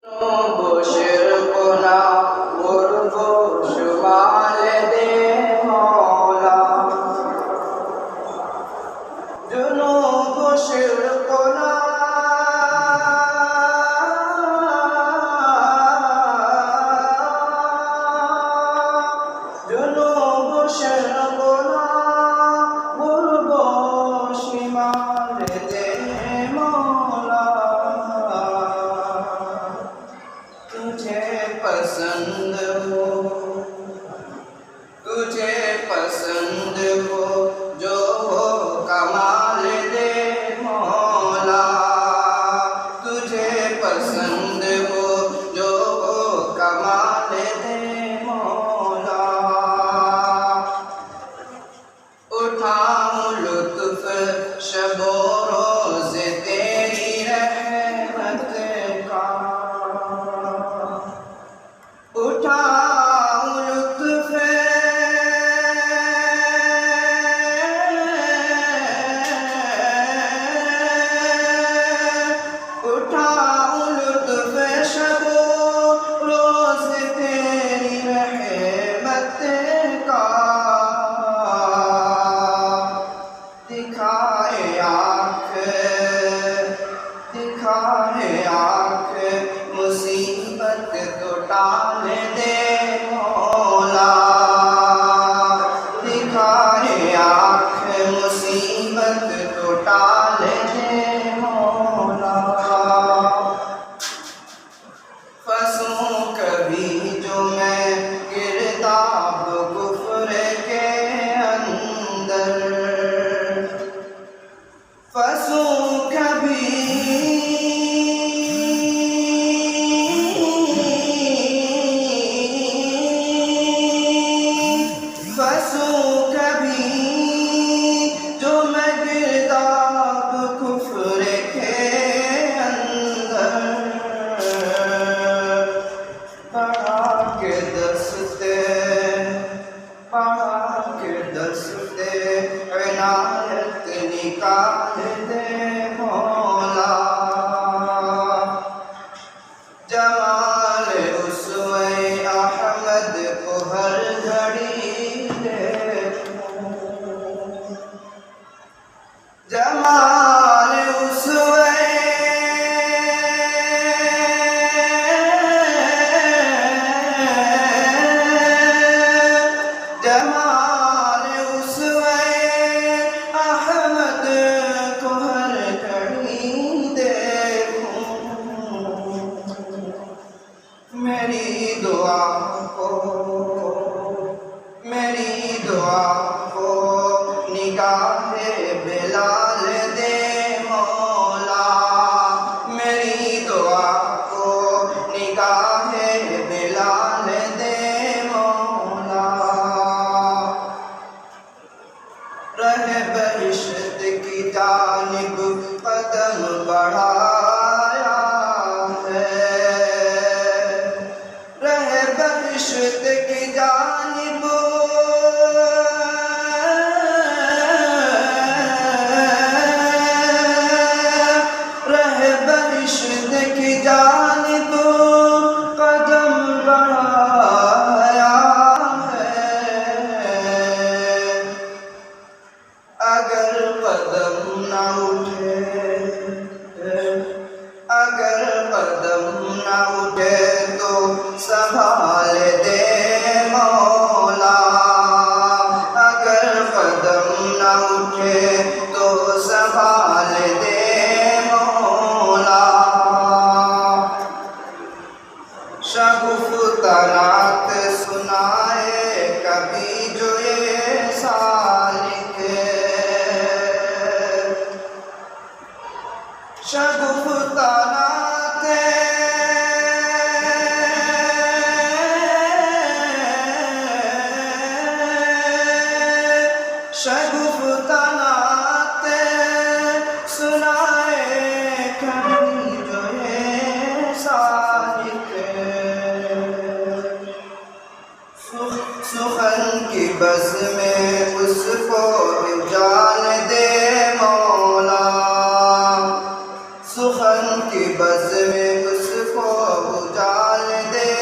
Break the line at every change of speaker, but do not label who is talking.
بشرقنا غرب شمال دے مولا جنوب شرقنا جنوب شرقنا غرب شمال دے مولا تجھے پسند ہو جو ہو کمال دے مولا تجھے پسند ہو جو ہو کمال دے مولا اٹھاؤں لطف شب و روز تیری رحمت کا اٹھاؤں لطف شب و روز تیری رحمت کا دکھائے آنکھ مصیبت تو ٹال دے مولا دکھائے آنکھ مصیبت تو ٹال دے مولا پھنسوں کبھی جو میں گرداب کفر کے اندر پھنسوں کبھی جو میں گرداب کفر کے اندر پڑھا کے دستے عنایت نکال دے مولا جمال اسوہ احمد کو ہر گھڑی جمال اسوہ احمد کو ہر گھڑی دیکھوں میری دعا کو نگاہ بلال دے مولا میری دعا کو نگاہ بلال دے مولا رہ بہشت کی جانب قدم بڑھایا ہے رہ بہشت کی جانب قدم بڑھایا ہے اگر قدم نہ اٹھے تو سنبھال دے مولا اگر قدم نہ اٹھے تو سنبھال دے مولا شگفتہ نعت سنائے کبھی جو یہ سالک شگفتہ نعت سنا کی بز میں اس کو اجال دے